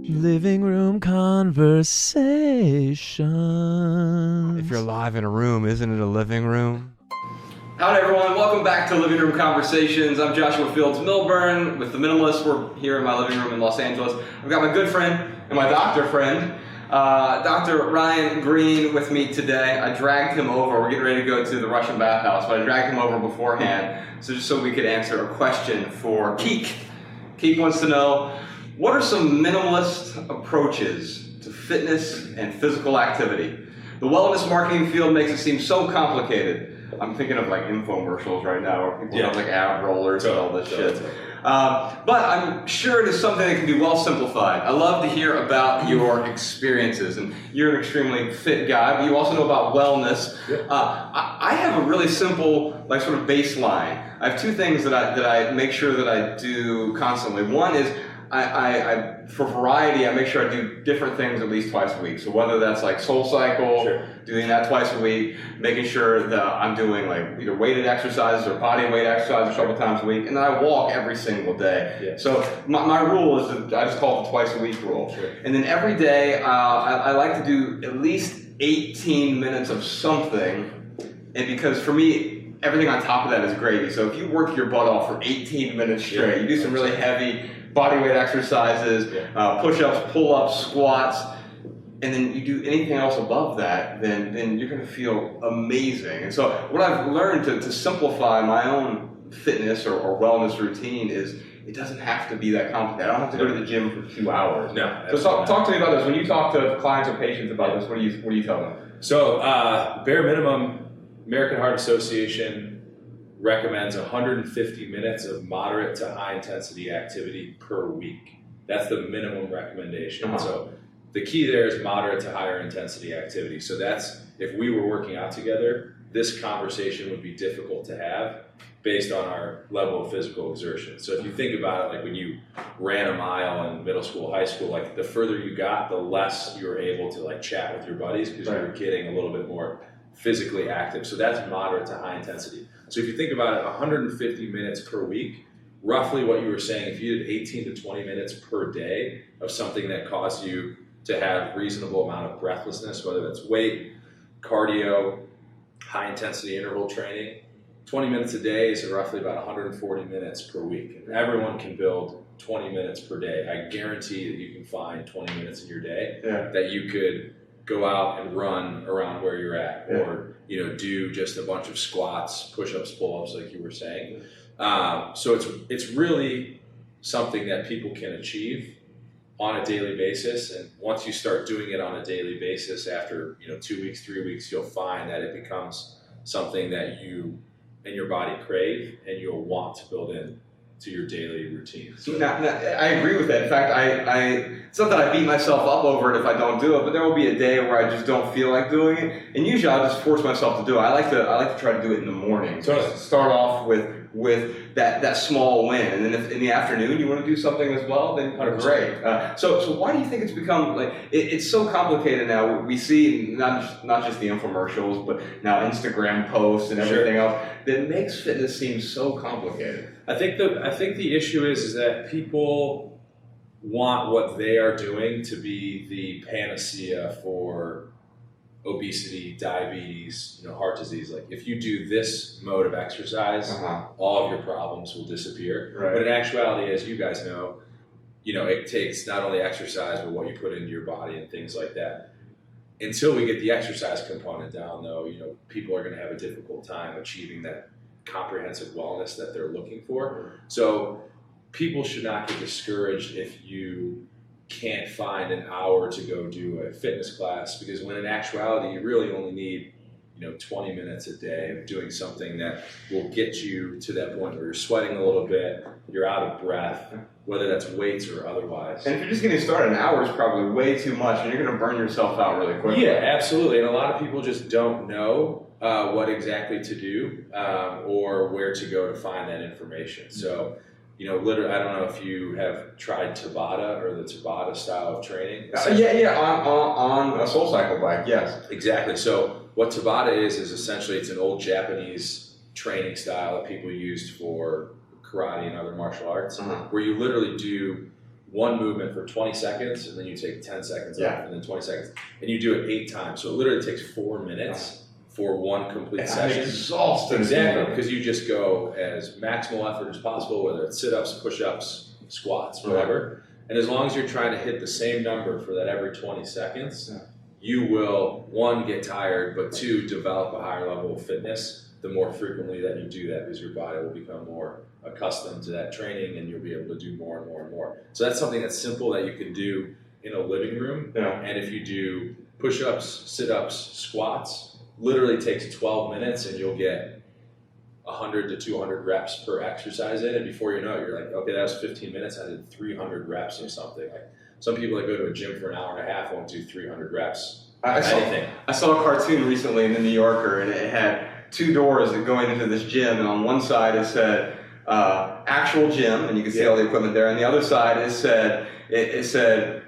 Living room conversation. If you're live in a room, isn't it a living room? Howdy everyone, welcome back to Living Room Conversations. I'm Joshua Fields Milburn with the Minimalist. We're here in my living room in Los Angeles. I've got my good friend and my doctor friend, Dr. Ryan Green with me today. I dragged him over. We're getting ready to go to the Russian bathhouse, but I dragged him over beforehand just so we could answer a question for Keek. Keek wants to know, what are some minimalist approaches to fitness and physical activity? The wellness marketing field makes it seem so complicated. I'm thinking of like infomercials right now where people have like ab rollers and all this shit. But I'm sure it is something that can be well simplified. I love to hear about your experiences, and you're an extremely fit guy, but you also know about wellness. I have a really simple like sort of baseline. I have two things that I make sure that I do constantly. One is I for variety, I make sure I do different things at least twice a week. So whether that's like Soul Cycle, doing that twice a week, making sure that I'm doing like either weighted exercises or body weight exercises a couple times a week, and then I walk every single day. So my rule is that I just call it the twice a week rule. And then every day I like to do at least 18 minutes of something, and because for me, everything on top of that is gravy. So if you work your butt off for 18 minutes straight, you do some really heavy body weight exercises, push-ups, pull-ups, squats, and then you do anything else above that, then you're going to feel amazing. And so what I've learned to simplify my own fitness or wellness routine is it doesn't have to be that complicated. I don't have to go to the gym for 2 hours. No. So talk to me about this. When you talk to clients or patients about this, what do you tell them? So bare minimum, American Heart Association recommends 150 minutes of moderate to high intensity activity per week. That's the minimum recommendation. So the key there is moderate to higher intensity activity. So that's, if we were working out together, this conversation would be difficult to have based on our level of physical exertion. So if you think about it, like when you ran a mile in middle school, high school, like the further you got, the less you were able to like chat with your buddies because you were getting a little bit more physically active. So that's moderate to high intensity. So if you think about it, 150 minutes per week, roughly what you were saying, if you did 18 to 20 minutes per day of something that caused you to have reasonable amount of breathlessness, whether that's weight, cardio, high intensity interval training, 20 minutes a day is roughly about 140 minutes per week. And everyone can build 20 minutes per day. I guarantee that you can find 20 minutes in your day that you could go out and run around where you're at, or do just a bunch of squats, push-ups, pull-ups, like you were saying. So it's really something that people can achieve on a daily basis. And once you start doing it on a daily basis, after 2 weeks, 3 weeks, you'll find that it becomes something that you and your body crave, and you'll want to build in to your daily routine. So now, I agree with that. In fact, it's not that I beat myself up over it if I don't do it, but there will be a day where I just don't feel like doing it, and usually I'll just force myself to do it. I like to try to do it in the morning. So start off with that small win, and then if in the afternoon you want to do something as well, then great. So why do you think it's become like it's so complicated now? We see not just the infomercials, but now Instagram posts and everything else that makes fitness seem so complicated. I think the issue is that people want what they are doing to be the panacea for obesity, diabetes, heart disease. Like if you do this mode of exercise, all of your problems will disappear. But in actuality, as you guys know, it takes not only exercise, but what you put into your body and things like that. Until we get the exercise component down, though, people are going to have a difficult time achieving that comprehensive wellness that they're looking for. So people should not get discouraged if you can't find an hour to go do a fitness class, because when in actuality you really only need 20 minutes a day of doing something that will get you to that point where you're sweating a little bit, you're out of breath, whether that's weights or otherwise. And if you're just getting started, an hour is probably way too much, and you're going to burn yourself out really quickly. Yeah, absolutely. And a lot of people just don't know what exactly to do or where to go to find that information. So, literally, I don't know if you have tried Tabata or the Tabata style of training. On a Soul Cycle bike, yes. Exactly. So what Tabata is essentially, it's an old Japanese training style that people used for karate and other martial arts, where you literally do one movement for 20 seconds, and then you take 10 seconds Yeah. off, and then 20 seconds. And you do it 8 times. So it literally takes 4 minutes for one complete I'm session. exhausted. Exactly, because you just go as maximal effort as possible, whether it's sit-ups, push-ups, squats, whatever. And as long as you're trying to hit the same number for that every 20 seconds, you will, one, get tired, but two, develop a higher level of fitness the more frequently that you do that, because your body will become more accustomed to that training and you'll be able to do more and more and more. So that's something that's simple that you can do in a living room. Yeah. And if you do push-ups, sit-ups, squats, literally takes 12 minutes and you'll get 100 to 200 reps per exercise in, and before you know it, you're like, okay, that was 15 minutes, I did 300 reps of something. Like some people that go to a gym for an hour and a half won't do 300 reps. I saw a cartoon recently in the New Yorker, and it had 2 doors going into this gym, and on one side it said actual gym, and you can see all the equipment there, and the other side it said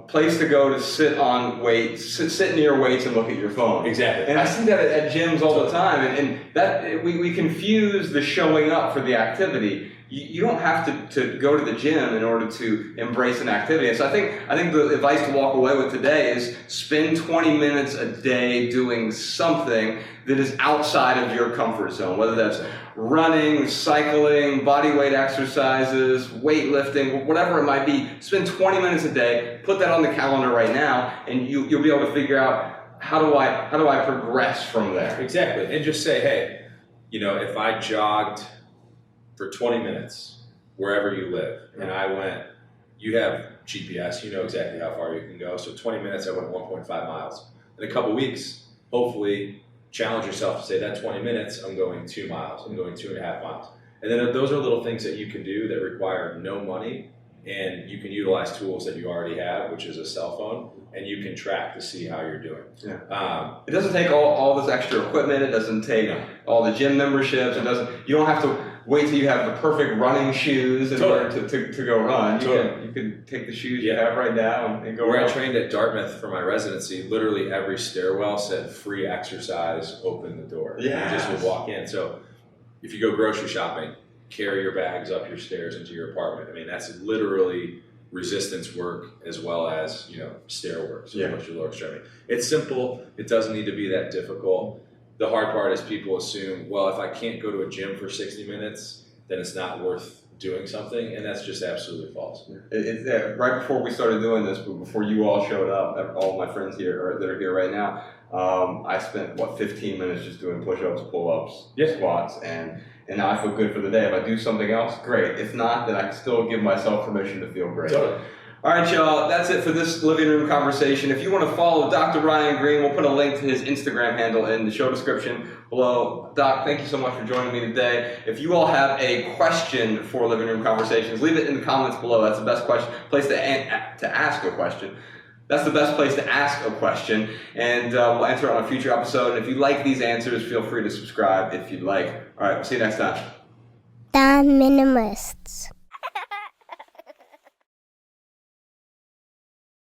place to go to sit on weights, sit near weights and look at your phone. Exactly. And I see that at gyms all the time, and that we confuse the showing up for the activity. You don't have to go to the gym in order to embrace an activity. And so I think the advice to walk away with today is spend 20 minutes a day doing something that is outside of your comfort zone, whether that's running, cycling, body weight exercises, weightlifting, whatever it might be. Spend 20 minutes a day, put that on the calendar right now, and you'll be able to figure out how do I progress from there. Exactly. And just say, hey, if I jogged for 20 minutes wherever you live, and I went, you have GPS, you know exactly how far you can go. So 20 minutes, I went 1.5 miles. In a couple weeks, hopefully challenge yourself to say that 20 minutes, I'm going 2 miles, I'm going 2.5 miles. And then those are little things that you can do that require no money, and you can utilize tools that you already have, which is a cell phone, and you can track to see how you're doing. Yeah. It doesn't take all this extra equipment. It doesn't take all the gym memberships. You don't have to wait till you have the perfect running shoes in order to go run. You can take the shoes you have right now and go Where run. I trained at Dartmouth for my residency, literally every stairwell said free exercise, open the door. Yeah. You just would walk in. So if you go grocery shopping, carry your bags up your stairs into your apartment. I mean, that's literally resistance work as well as, stair work. So push your lower extremity. It's simple. It doesn't need to be that difficult. The hard part is people assume, well, if I can't go to a gym for 60 minutes, then it's not worth doing something, and that's just absolutely false. Right before we started doing this, before you all showed up, all my friends here that are here right now, I spent 15 minutes just doing push-ups, pull-ups, squats, and now I feel good for the day. If I do something else, great. If not, then I can still give myself permission to feel great. Totally. All right, y'all, that's it for this living room conversation. If you want to follow Dr. Ryan Green, we'll put a link to his Instagram handle in the show description below. Doc, thank you so much for joining me today. If you all have a question for living room conversations, leave it in the comments below. That's the best place to ask a question. That's the best place to ask a question, and we'll answer it on a future episode. And if you like these answers, feel free to subscribe if you'd like. All right, we'll see you next time. The Minimalists.